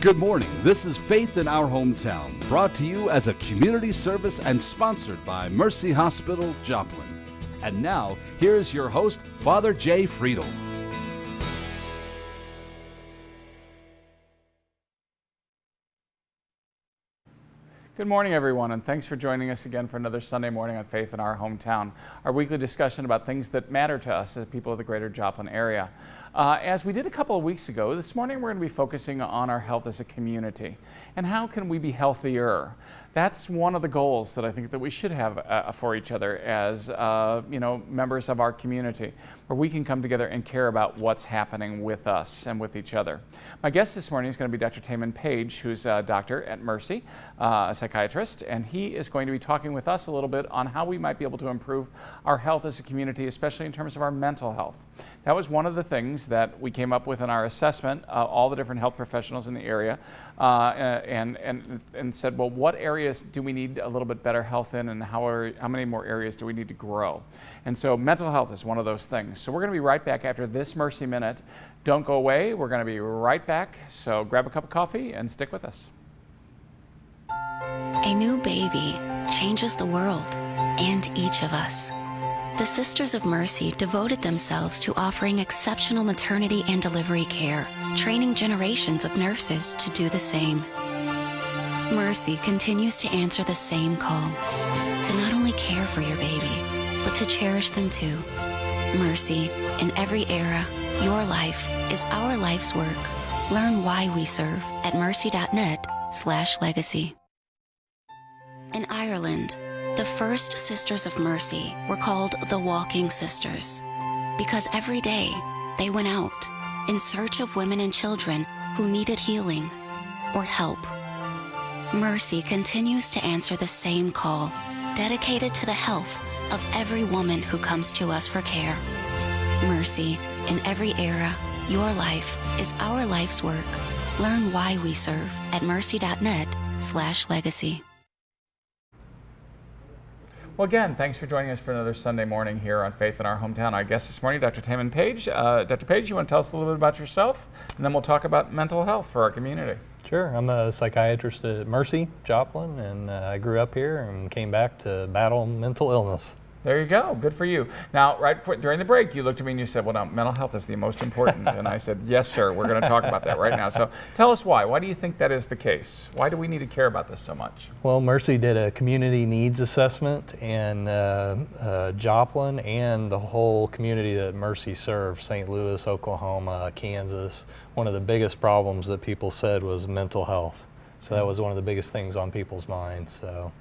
Good morning. This is Faith in Our Hometown, brought to you as a community service and sponsored by Mercy Hospital, Joplin. And now, here's your host, Father Jay Friedel. Good morning, everyone, and thanks for joining us again for another Sunday morning on Faith in Our Hometown, our weekly discussion about things that matter to us as people of the greater Joplin area. As we did a couple of weeks ago, this morning we're going to be focusing on our health as a community and how can we be healthier. That's one of the goals that I think that we should have for each other as members of our community, where we can come together and care about what's happening with us and with each other. My guest this morning is going to be Dr. Tamon Paige, who's a doctor at Mercy, a psychiatrist, and he is going to be talking with us a little bit on how we might be able to improve our health as a community, especially in terms of our mental health. That was one of the things that we came up with in our assessment, all the different health professionals in the area, and said, well, what areas do we need a little bit better health in, and how many more areas do we need to grow? And so mental health is one of those things. So we're going to be right back after this Mercy Minute. Don't go away. We're going to be right back. So grab a cup of coffee and stick with us. A new baby changes the world and each of us. The Sisters of Mercy devoted themselves to offering exceptional maternity and delivery care, training generations of nurses to do the same. Mercy continues to answer the same call, to not only care for your baby, but to cherish them too. Mercy, in every era, your life is our life's work. Learn why we serve at mercy.net/legacy. In Ireland, the first Sisters of Mercy were called the Walking Sisters because every day they went out in search of women and children who needed healing or help. Mercy continues to answer the same call, dedicated to the health of every woman who comes to us for care. Mercy, in every era, your life is our life's work. Learn why we serve at mercy.net/legacy. Well, again, thanks for joining us for another Sunday morning here on Faith in Our Hometown. Our guest this morning, Dr. Tamon Paige. Dr. Paige, you want to tell us a little bit about yourself, and then we'll talk about mental health for our community. Sure. I'm a psychiatrist at Mercy, Joplin, and I grew up here and came back to battle mental illness. There you go. Good for you. Now, during the break, you looked at me and you said, well, no, mental health is the most important. And I said, yes, sir. We're going to talk about that right now. So tell us why. Why do you think that is the case? Why do we need to care about this so much? Well, Mercy did a community needs assessment, and Joplin and the whole community that Mercy serves, St. Louis, Oklahoma, Kansas, one of the biggest problems that people said was mental health. So that was one of the biggest things on people's minds. So.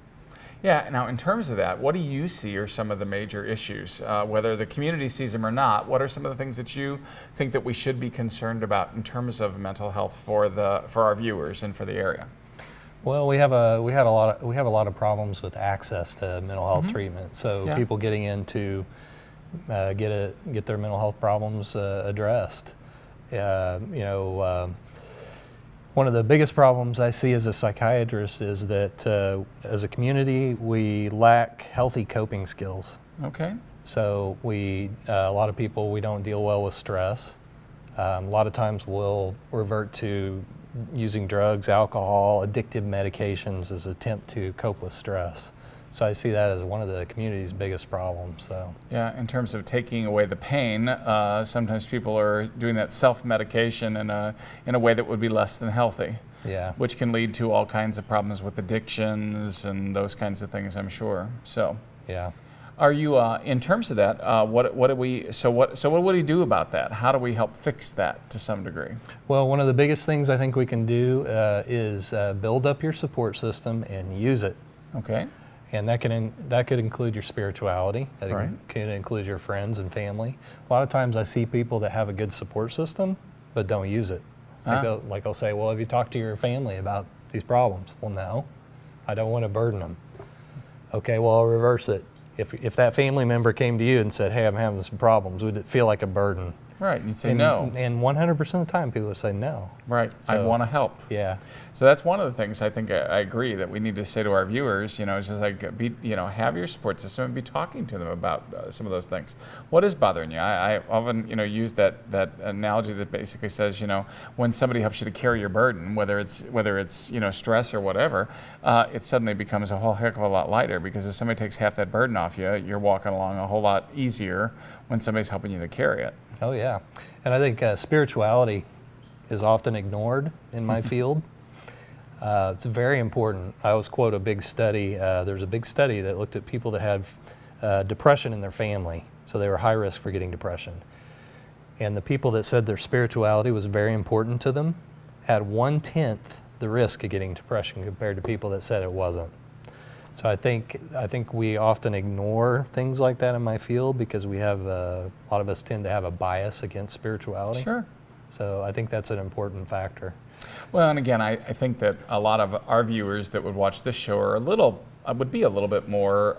Yeah, now in terms of that, what do you see are some of the major issues? Whether the community sees them or not, what are some of the things that you think that we should be concerned about in terms of mental health for our viewers and for the area? Well, we have a lot of problems with access to mental health treatment. So people getting in to get their mental health problems addressed. One of the biggest problems I see as a psychiatrist is that as a community, we lack healthy coping skills. Okay. So a lot of people, we don't deal well with stress. A lot of times we'll revert to using drugs, alcohol, addictive medications as an attempt to cope with stress. So I see that as one of the community's biggest problems. So. Yeah, in terms of taking away the pain, sometimes people are doing that self-medication in a way that would be less than healthy. Yeah. Which can lead to all kinds of problems with addictions and those kinds of things, I'm sure. So. Yeah. Are you in terms of that? What would we do about that? How do we help fix that to some degree? Well, one of the biggest things I think we can do is build up your support system and use it. Okay. And that could include your spirituality. That could include your friends and family. A lot of times I see people that have a good support system but don't use it. Like I'll say, well, have you talked to your family about these problems? Well, no, I don't want to burden them. Okay, well, I'll reverse it. If that family member came to you and said, hey, I'm having some problems, would it feel like a burden? Right, you'd say and, no. And 100% of the time, people would say no. Right, So, I want to help. Yeah. So that's one of the things I think I agree that we need to say to our viewers, it's just like, have your support system and be talking to them about some of those things. What is bothering you? I often, use that analogy that basically says, when somebody helps you to carry your burden, whether it's stress or whatever, it suddenly becomes a whole heck of a lot lighter, because if somebody takes half that burden off you, you're walking along a whole lot easier when somebody's helping you to carry it. Oh, yeah. And I think spirituality is often ignored in my field. It's very important. I always quote a big study. There's a big study that looked at people that had depression in their family, so they were high risk for getting depression. And the people that said their spirituality was very important to them had 1/10 the risk of getting depression compared to people that said it wasn't. So I think we often ignore things like that in my field because we have a lot of us tend to have a bias against spirituality. Sure. So I think that's an important factor. Well, and again, I think that a lot of our viewers that would watch this show are would be a little bit more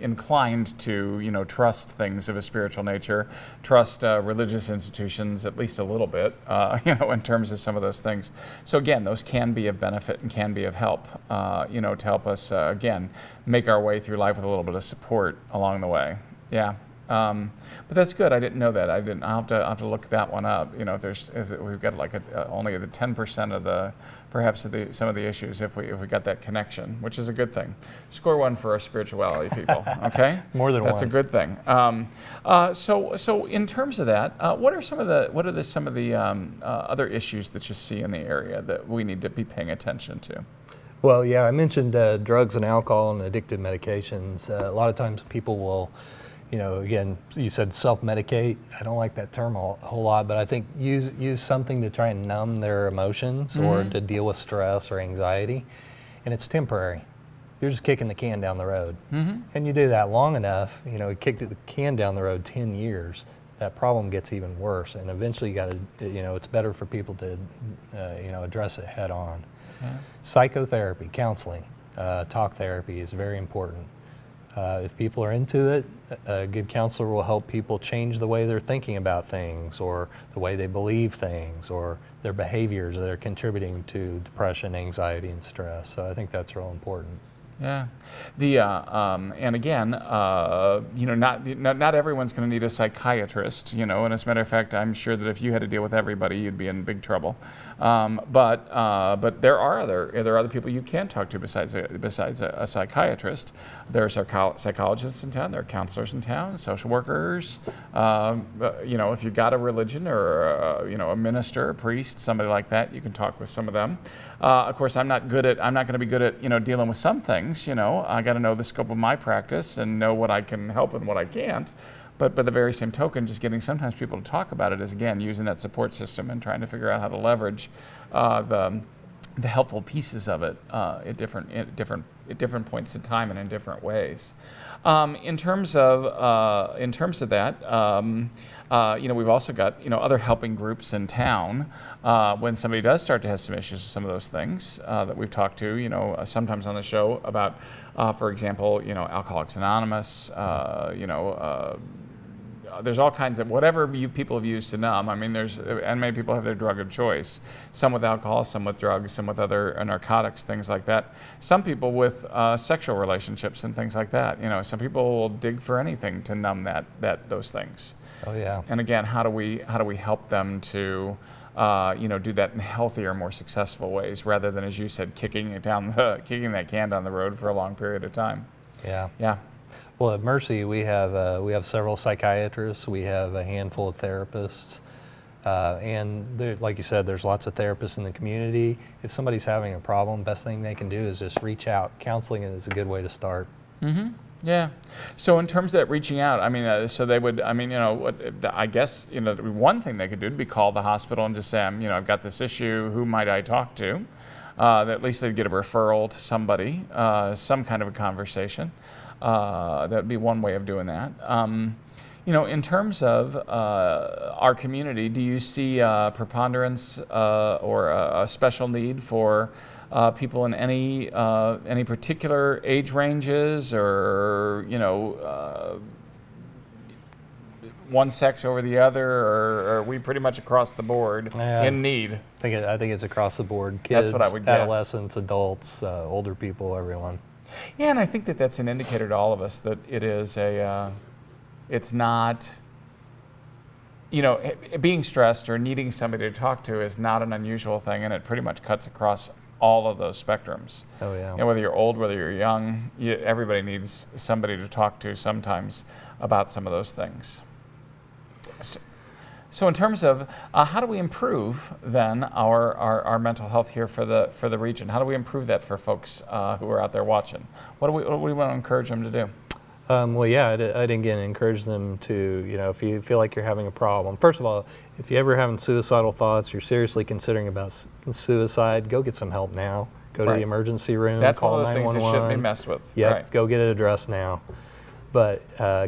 inclined to, trust things of a spiritual nature, trust religious institutions at least a little bit, in terms of some of those things. So again, those can be of benefit and can be of help, to help us, again, make our way through life with a little bit of support along the way. Yeah. But that's good. I didn't know that. I'll have to look that one up. If we've got like only the 10% of some of the issues if we got that connection, which is a good thing. Score one for our spirituality people. Okay. More than that's one. a good thing. So in terms of that, what are some of the other issues that you see in the area that we need to be paying attention to? Well, yeah, I mentioned drugs and alcohol and addictive medications. A lot of times people will, again, you said self-medicate. I don't like that term a whole lot, but I think use something to try and numb their emotions or to deal with stress or anxiety, and it's temporary. You're just kicking the can down the road. And you do that long enough, you kick the can down the road 10 years, that problem gets even worse, and eventually you got to, it's better for people to, address it head on. Yeah. Psychotherapy, counseling, talk therapy is very important. If people are into it, a good counselor will help people change the way they're thinking about things or the way they believe things or their behaviors that are contributing to depression, anxiety, and stress. So I think that's real important. Yeah, and again, not everyone's going to need a psychiatrist, and as a matter of fact, I'm sure that if you had to deal with everybody, you'd be in big trouble. But there are other people you can talk to besides a psychiatrist. There are psychologists in town. There are counselors in town, social workers. If you've got a religion or a minister, a priest, somebody like that, you can talk with some of them. Of course, I'm not going to be good at dealing with some things. I got to know the scope of my practice and know what I can help and what I can't. But by the very same token, just getting sometimes people to talk about it is, again, using that support system and trying to figure out how to leverage the helpful pieces of it at different points in time and in different ways. In terms of that, we've also got other helping groups in town when somebody does start to have some issues with some of those things that we've talked to. Sometimes on the show about, for example, Alcoholics Anonymous. There's all kinds of whatever people have used to numb. I mean, and many people have their drug of choice. Some with alcohol, some with drugs, some with other narcotics, things like that. Some people with sexual relationships and things like that. Some people will dig for anything to numb those things. Oh yeah. And again, how do we help them to do that in healthier, more successful ways, rather than, as you said, kicking that can down the road for a long period of time. Yeah. Yeah. Well, at Mercy, we have several psychiatrists. We have a handful of therapists, and like you said, there's lots of therapists in the community. If somebody's having a problem, best thing they can do is just reach out. Counseling is a good way to start. Mm-hmm. Yeah. So in terms of that reaching out, I mean, so they would, I guess, one thing they could do would be call the hospital and just say, I've got this issue. Who might I talk to? At least they'd get a referral to somebody, some kind of a conversation. That would be one way of doing that. In terms of our community, do you see preponderance or a special need for people in any particular age ranges, or one sex over the other, or are we pretty much across the board in need? I think it's across the board. Kids, that's what I would guess. Adolescents, adults, older people, everyone. Yeah, and I think that that's an indicator to all of us that it is it's not, being stressed or needing somebody to talk to is not an unusual thing, and it pretty much cuts across all of those spectrums. Oh, yeah. Whether you're old, whether you're young, everybody needs somebody to talk to sometimes about some of those things. So in terms of how do we improve then our mental health here for the region? How do we improve that for folks who are out there watching? What do we want to encourage them to do? Well, yeah, I'd again encourage them to, if you feel like you're having a problem, first of all, if you're ever having suicidal thoughts, you're seriously considering about suicide, go get some help now. Go to the emergency room. That's call one of those things that shouldn't be messed with. Yeah, right. Go get it addressed now. But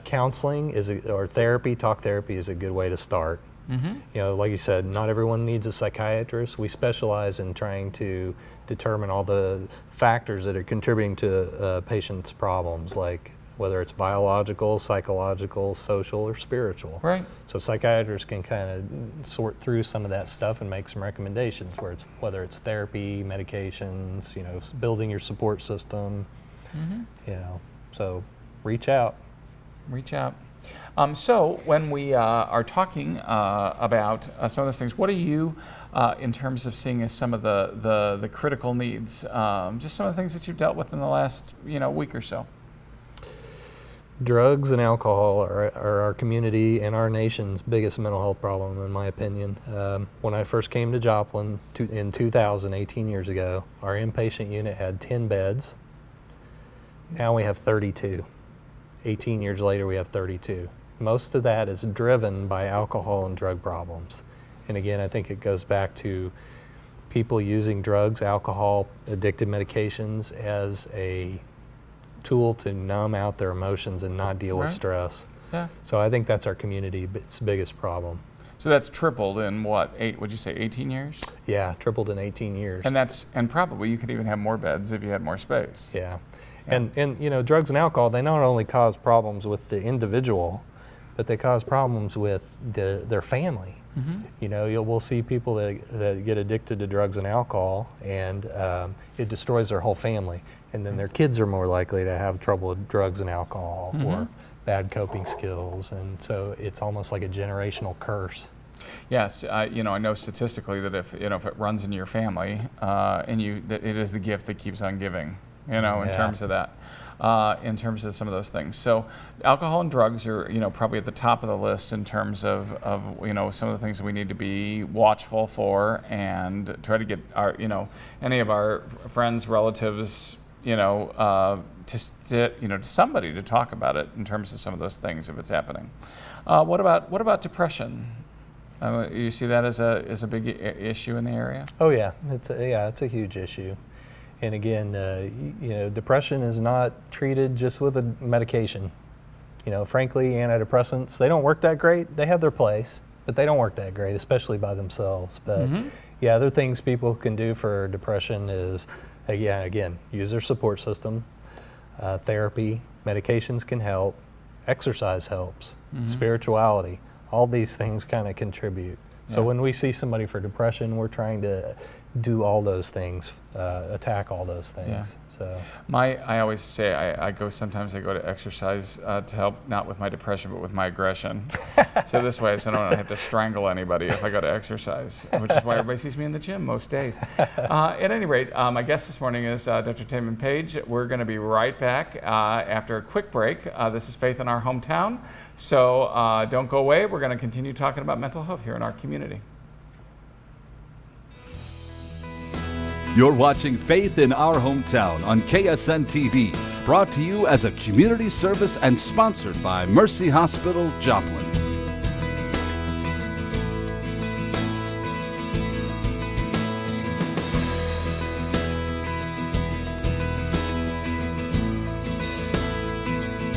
counseling or therapy, talk therapy is a good way to start. Mm-hmm. Like you said, not everyone needs a psychiatrist. We specialize in trying to determine all the factors that are contributing to a patient's problems, like whether it's biological, psychological, social, or spiritual. Right. So psychiatrists can kind of sort through some of that stuff and make some recommendations, whether it's therapy, medications, building your support system. Mm-hmm. So reach out. Reach out. So when we are talking about some of those things, what are you, in terms of seeing as some of the critical needs, just some of the things that you've dealt with in the last week or so? Drugs and alcohol are our community and our nation's biggest mental health problem, in my opinion. When I first came to Joplin in 2000, 18 years ago, our inpatient unit had 10 beds. Now we have 32. 18 years later, we have 32. Most of that is driven by alcohol and drug problems. And again, I think it goes back to people using drugs, alcohol, addictive medications as a tool to numb out their emotions and not deal with stress. Yeah. So I think that's our community's biggest problem. So that's tripled in what, would you say 18 years? Yeah, tripled in 18 years. And probably you could even have more beds if you had more space. Yeah. And drugs and alcohol, they not only cause problems with the individual, but they cause problems with their family. Mm-hmm. We'll see people that get addicted to drugs and alcohol, and it destroys their whole family. And then their kids are more likely to have trouble with drugs and alcohol mm-hmm. or bad coping skills. And so it's almost like a generational curse. Yes, I know statistically that if it runs in your family, that it is the gift that keeps on giving. In terms of that, in terms of some of those things. So alcohol and drugs are, probably at the top of the list in terms of some of the things that we need to be watchful for and try to get our, any of our friends, relatives, to somebody to talk about it in terms of some of those things if it's happening. What about depression? You see that as a big issue in the area? Oh yeah, it's a huge issue. And again, depression is not treated just with a medication. Frankly, antidepressants, they don't work that great. They have their place, but they don't work that great, especially by themselves. But mm-hmm. yeah, other things people can do for depression is, again, use their support system, therapy, medications can help, exercise helps, mm-hmm. spirituality, all these things kind of contribute. Yeah. So when we see somebody for depression, we're trying to do all those things, attack all those things. Yeah. So I always say sometimes I go to exercise to help not with my depression but with my aggression. So this way I don't have to strangle anybody if I go to exercise, which is why everybody sees me in the gym most days. At any rate, my guest this morning is Dr. Tamon Paige. We're going to be right back after a quick break. This is Faith in Our Hometown. So don't go away. We're going to continue talking about mental health here in our community. You're watching Faith in Our Hometown on KSN TV, brought to you as a community service and sponsored by Mercy Hospital, Joplin.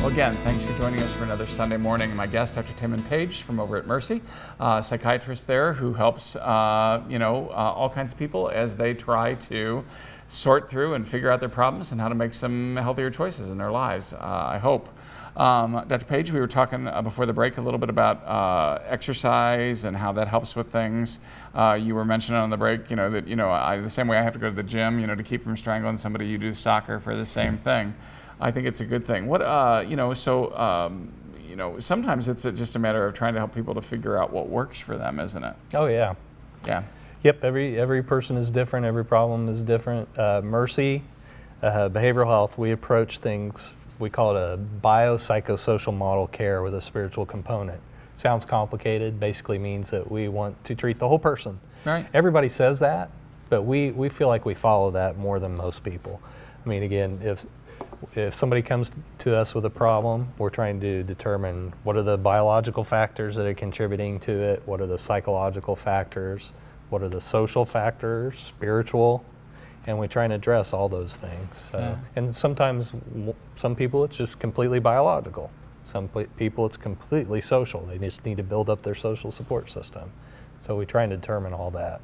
Well, again, thanks for joining us for another Sunday morning. My guest, Dr. Tamon Paige from over at Mercy, a psychiatrist there who helps, all kinds of people as they try to sort through and figure out their problems and how to make some healthier choices in their lives, I hope. Dr. Paige, we were talking before the break a little bit about exercise and how that helps with things. You were mentioning on the break, that, the same way I have to go to the gym, to keep from strangling somebody, you do soccer for the same thing. I think it's a good thing. Sometimes it's just a matter of trying to help people to figure out what works for them, isn't it? Oh, yeah. Yeah. Yep, every person is different, every problem is different. Mercy, behavioral health, we approach things, we call it a biopsychosocial model care with a spiritual component. Sounds complicated, basically means that we want to treat the whole person. Right. Everybody says that, but we feel like we follow that more than most people. I mean, again, if somebody comes to us with a problem, we're trying to determine what are the biological factors that are contributing to it, what are the psychological factors, what are the social factors, spiritual, and we try and address all those things. And sometimes, some people it's just completely biological. Some people it's completely social. They just need to build up their social support system. So we try and determine all that.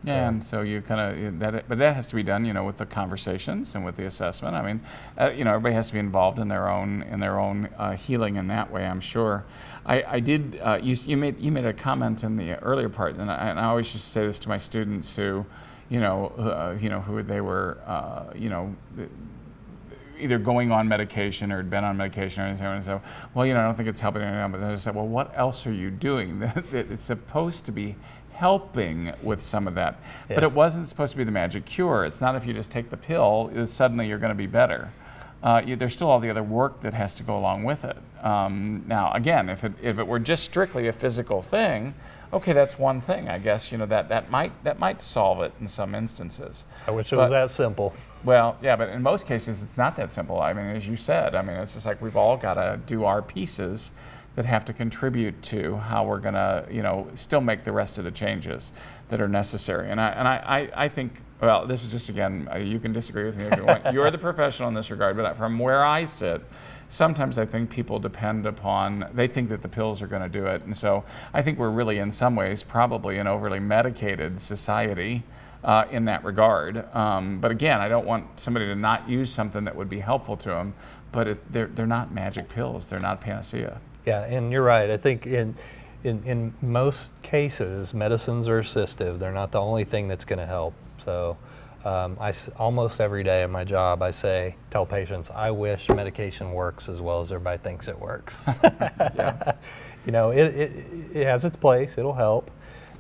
Yeah, and so you kind of, but that has to be done, with the conversations and with the assessment. I mean, everybody has to be involved in their own healing in that way, I'm sure. I did, you made a comment in the earlier part, and I always just say this to my students who, who they were, either going on medication or had been on medication or anything, and so, well, I don't think it's helping anyone. But then I said, well, what else are you doing? It's supposed to be helping with some of that, but it wasn't supposed to be the magic cure. It's not if you just take the pill, suddenly you're going to be better. There's still all the other work that has to go along with it. Now, again, if it were just strictly a physical thing, okay, that's one thing. I guess that might solve it in some instances. I wish it was that simple. Well, yeah, but in most cases, it's not that simple. I mean, as you said, it's just like we've all got to do our pieces that have to contribute to how we're going to, still make the rest of the changes that are necessary. And I think, well, this is just, again, you can disagree with me if you want. You're the professional in this regard, but from where I sit, sometimes I think people they think that the pills are going to do it. And so I think we're really, in some ways, probably an overly medicated society in that regard. But again, I don't want somebody to not use something that would be helpful to them, but they're not magic pills. They're not panacea. Yeah, and you're right. I think in most cases, medicines are assistive. They're not the only thing that's going to help. So almost every day in my job, I tell patients, I wish medication works as well as everybody thinks it works. Yeah. It has its place. It'll help.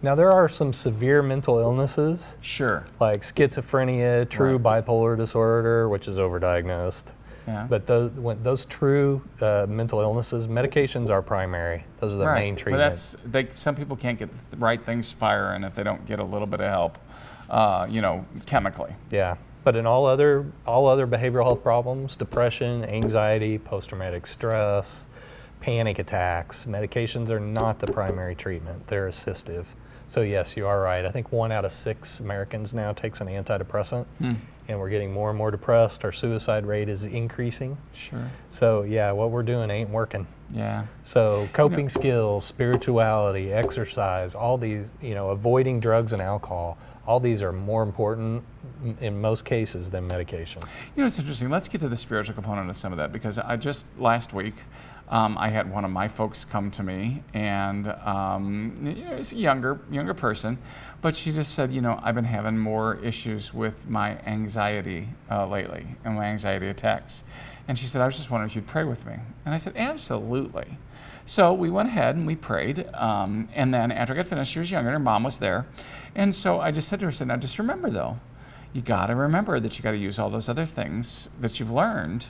Now, there are some severe mental illnesses. Sure. Like schizophrenia, true bipolar disorder, which is overdiagnosed. Yeah. But those true mental illnesses, medications are primary. Those are the main treatments. But some people can't get the right things firing if they don't get a little bit of help, chemically. Yeah. But in all other behavioral health problems, depression, anxiety, post-traumatic stress, panic attacks, medications are not the primary treatment. They're assistive. So yes, you are right. I think 1 out of 6 Americans now takes an antidepressant. And we're getting more and more depressed. Our suicide rate is increasing. Sure. So yeah, what we're doing ain't working. Yeah. So coping skills, spirituality, exercise, all these, avoiding drugs and alcohol, all these are more important in most cases than medication. It's interesting. Let's get to the spiritual component of some of that, because last week, I had one of my folks come to me, and it's a younger person, but she just said, I've been having more issues with my anxiety lately and my anxiety attacks. And she said, I was just wondering if you'd pray with me. And I said, absolutely. So we went ahead and we prayed, and then after I got finished, she was younger, and her mom was there. And so I just said to her, now just remember though, you got to remember that you got to use all those other things that you've learned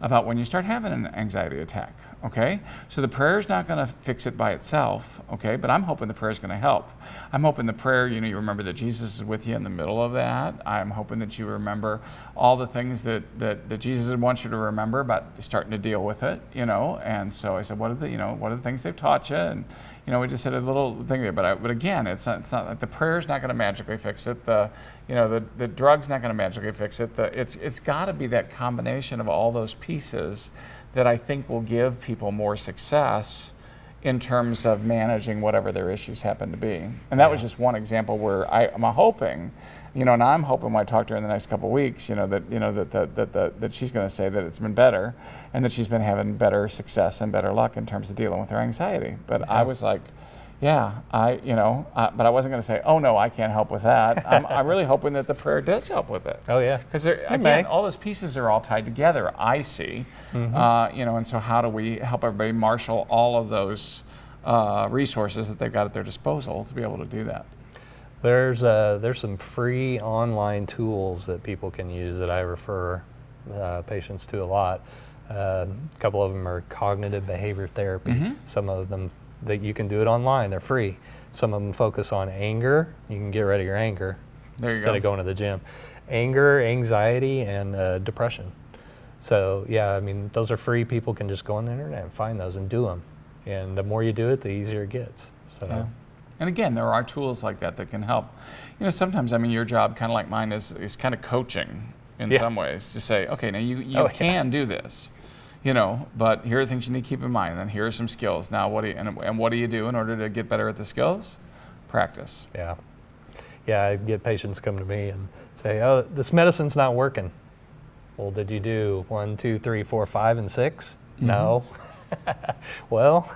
about when you start having an anxiety attack, okay? So the prayer is not going to fix it by itself, okay? But I'm hoping the prayer is going to help. I'm hoping the prayer, you remember that Jesus is with you in the middle of that. I'm hoping that you remember all the things that Jesus wants you to remember about starting to deal with it, And so I said, what are the things they've taught you? And we just said a little thing there. But again, it's not like the prayer is not going to magically fix it. The drug's not going to magically fix it. It's got to be that combination of all those pieces that I think will give people more success in terms of managing whatever their issues happen to be. And that was just one example where I'm hoping, and I'm hoping when I talk to her in the next couple of weeks, that she's going to say that it's been better and that she's been having better success and better luck in terms of dealing with her anxiety. But I was like, but I wasn't going to say, oh no, I can't help with that. I'm really hoping that the prayer does help with it. Oh yeah. Because again, all those pieces are all tied together, I see. And so how do we help everybody marshal all of those resources that they've got at their disposal to be able to do that? There's some free online tools that people can use that I refer patients to a lot. A couple of them are cognitive behavior therapy. Some of them that you can do it online. They're free. Some of them focus on anger. You can get rid of your anger instead of going to the gym. Anger, anxiety, and depression. So yeah, I mean, those are free. People can just go on the internet and find those and do them. And the more you do it, the easier it gets. So. Yeah. And again, there are tools like that can help. Sometimes, I mean, your job, kind of like mine, is kind of coaching in some ways to say, okay, now you can do this. But here are things you need to keep in mind, and then here are some skills. Now, what do you do in order to get better at the skills? Practice. Yeah. I get patients come to me and say, oh, this medicine's not working. Well, did you do 1, 2, 3, 4, 5, and 6? No. Well,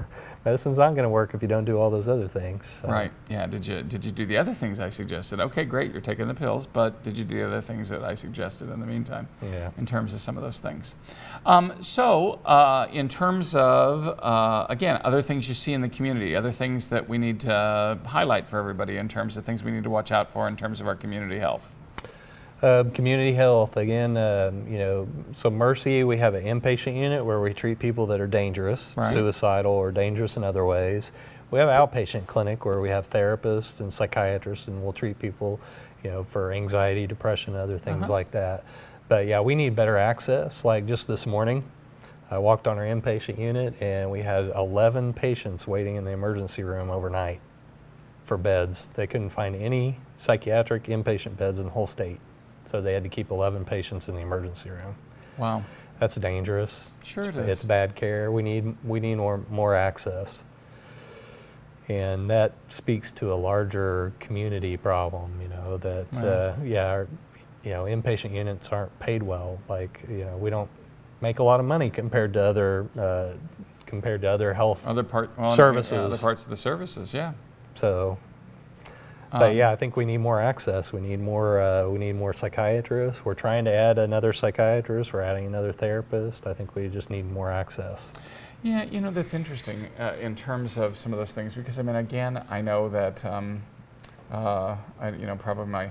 medicine's not going to work if you don't do all those other things. So. Right. Yeah. Did you do the other things I suggested? Okay, great. You're taking the pills, but did you do the other things that I suggested in the meantime? Yeah. In terms of some of those things. In terms of again, other things you see in the community, other things that we need to highlight for everybody in terms of things we need to watch out for in terms of our community health. Community health, again, so Mercy, we have an inpatient unit where we treat people that are dangerous, suicidal or dangerous in other ways. We have an outpatient clinic where we have therapists and psychiatrists, and we'll treat people, for anxiety, depression, other things like that. But yeah, we need better access. Like just this morning, I walked on our inpatient unit and we had 11 patients waiting in the emergency room overnight for beds. They couldn't find any psychiatric inpatient beds in the whole state. So they had to keep 11 patients in the emergency room. Wow. That's dangerous. Sure it is. It's bad care. We need more access. And that speaks to a larger community problem, that inpatient units aren't paid well. Like, we don't make a lot of money compared to other health services. Other parts of the services, yeah. So but I think we need more access. We need more psychiatrists. We're trying to add another psychiatrist. We're adding another therapist. I think we just need more access. Yeah, that's interesting in terms of some of those things because again, I know that probably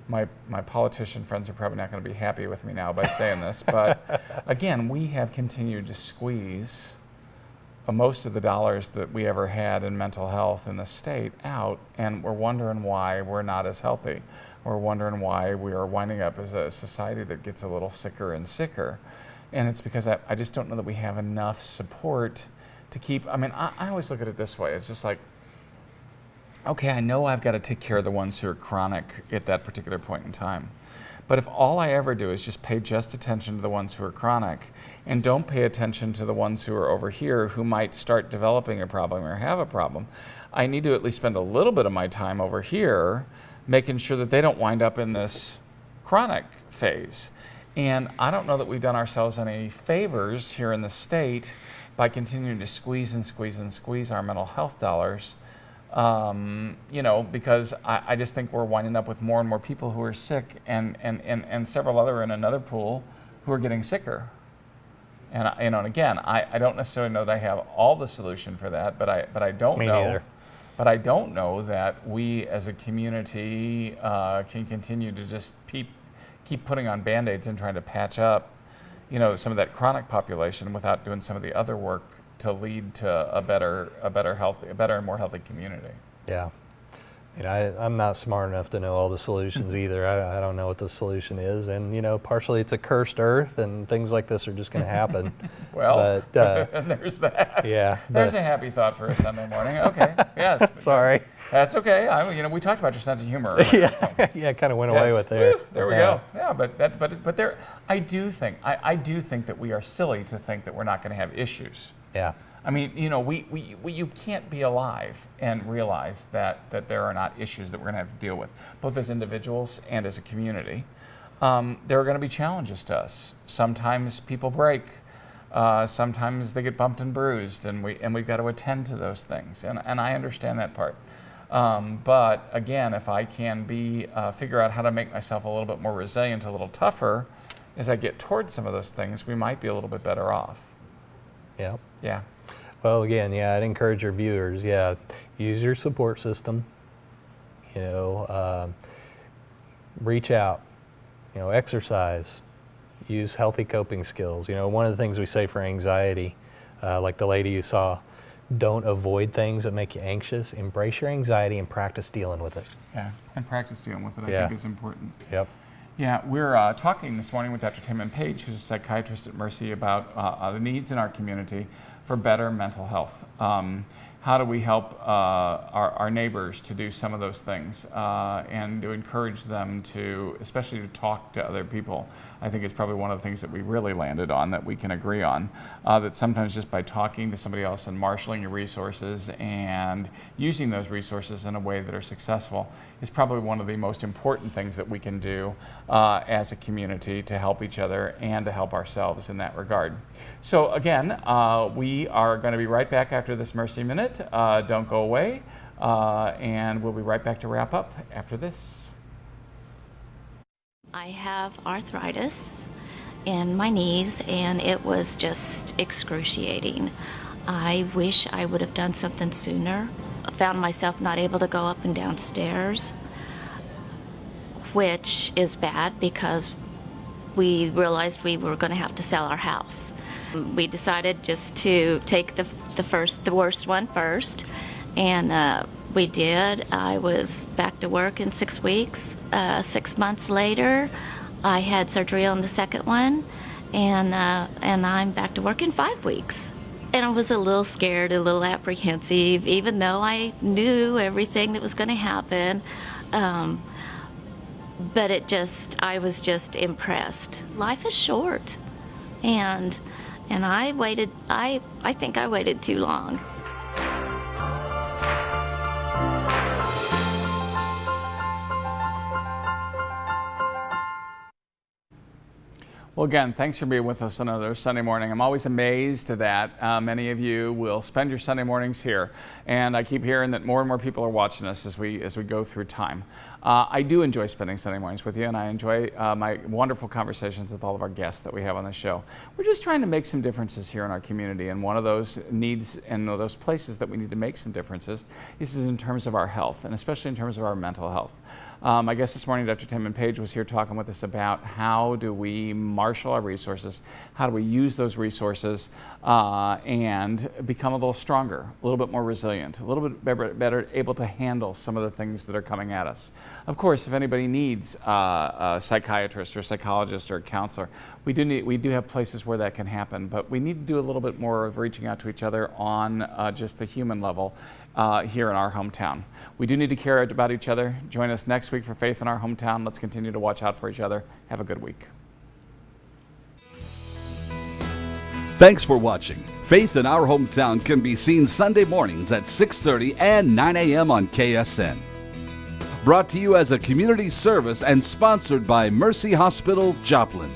my politician friends are probably not going to be happy with me now by saying this, but again, we have continued to squeeze most of the dollars that we ever had in mental health in the state out, and we're wondering why we're not as healthy. We're wondering why we are winding up as a society that gets a little sicker and sicker. And it's because I just don't know that we have enough support to keep, I always look at it this way. It's just like, okay, I know I've got to take care of the ones who are chronic at that particular point in time. But if all I ever do is just pay just attention to the ones who are chronic and don't pay attention to the ones who are over here who might start developing a problem or have a problem, I need to at least spend a little bit of my time over here making sure that they don't wind up in this chronic phase. And I don't know that we've done ourselves any favors here in the state by continuing to squeeze and squeeze and squeeze our mental health dollars. Because I just think we're winding up with more and more people who are sick and several other in another pool who are getting sicker. And again, I don't necessarily know that I have all the solution for that, but I don't Me know. neither. But I don't know that we as a community can continue to just keep putting on Band-Aids and trying to patch up, some of that chronic population without doing some of the other work to lead to a better and more healthy community. Yeah. I'm not smart enough to know all the solutions either. I don't know what the solution is. And, partially it's a cursed earth and things like this are just going to happen. Well, but, there's that. Yeah. There's a happy thought for a Sunday morning. Okay, yes. Sorry. That's okay. We talked about your sense of humor earlier. Yeah, So. yeah, kind of went away with there. There we go. Yeah, but there, I do think that we are silly to think that we're not going to have issues. Yeah. I mean, you can't be alive and realize that there are not issues that we're going to have to deal with, both as individuals and as a community. There are going to be challenges to us. Sometimes people break. Sometimes they get bumped and bruised, and we've got to attend to those things. And I understand that part. But again, if I can figure out how to make myself a little bit more resilient, a little tougher, as I get towards some of those things, we might be a little bit better off. Yeah. Yeah. Well, again, I'd encourage your viewers, use your support system, reach out, exercise, use healthy coping skills. One of the things we say for anxiety, like the lady you saw, don't avoid things that make you anxious. Embrace your anxiety and practice dealing with it. Yeah, and practice dealing with it, I think is important. Yep. Yeah, we're talking this morning with Dr. Tamon Paige, who's a psychiatrist at Mercy, about the needs in our community for better mental health. How do we help our neighbors to do some of those things and to encourage them to, especially to talk to other people? I think it's probably one of the things that we really landed on, that we can agree on, that sometimes just by talking to somebody else and marshaling your resources and using those resources in a way that are successful is probably one of the most important things that we can do as a community to help each other and to help ourselves in that regard. So again, we are going to be right back after this Mercy Minute. Don't go away, and we'll be right back to wrap up after this. I have arthritis in my knees, and it was just excruciating. I wish I would have done something sooner. I found myself not able to go up and down stairs, which is bad because we realized we were going to have to sell our house. We decided just to take the worst one first, and we did. I was back to work in 6 weeks. 6 months later, I had surgery on the second one, and I'm back to work in 5 weeks. And I was a little scared, a little apprehensive, even though I knew everything that was going to happen. But I was just impressed. Life is short, and I waited. I think I waited too long. Well, again, thanks for being with us another Sunday morning. I'm always amazed that many of you will spend your Sunday mornings here, and I keep hearing that more and more people are watching us as we go through time. I do enjoy spending Sunday mornings with you, and I enjoy my wonderful conversations with all of our guests that we have on the show. We're just trying to make some differences here in our community, and one of those needs and those places that we need to make some differences is in terms of our health, and especially in terms of our mental health. I guess this morning Dr. Tamon Paige was here talking with us about how do we marshal our resources, how do we use those resources and become a little stronger, a little bit more resilient, a little bit better able to handle some of the things that are coming at us. Of course, if anybody needs a psychiatrist or a psychologist or a counselor, we do have places where that can happen, but we need to do a little bit more of reaching out to each other on just the human level here in our hometown. We do need to care about each other. Join us next week for Faith in Our Hometown. Let's continue to watch out for each other. Have a good week. Thanks for watching. Faith in Our Hometown can be seen Sunday mornings at 6:30 and 9 a.m. on KSN. Brought to you as a community service and sponsored by Mercy Hospital, Joplin.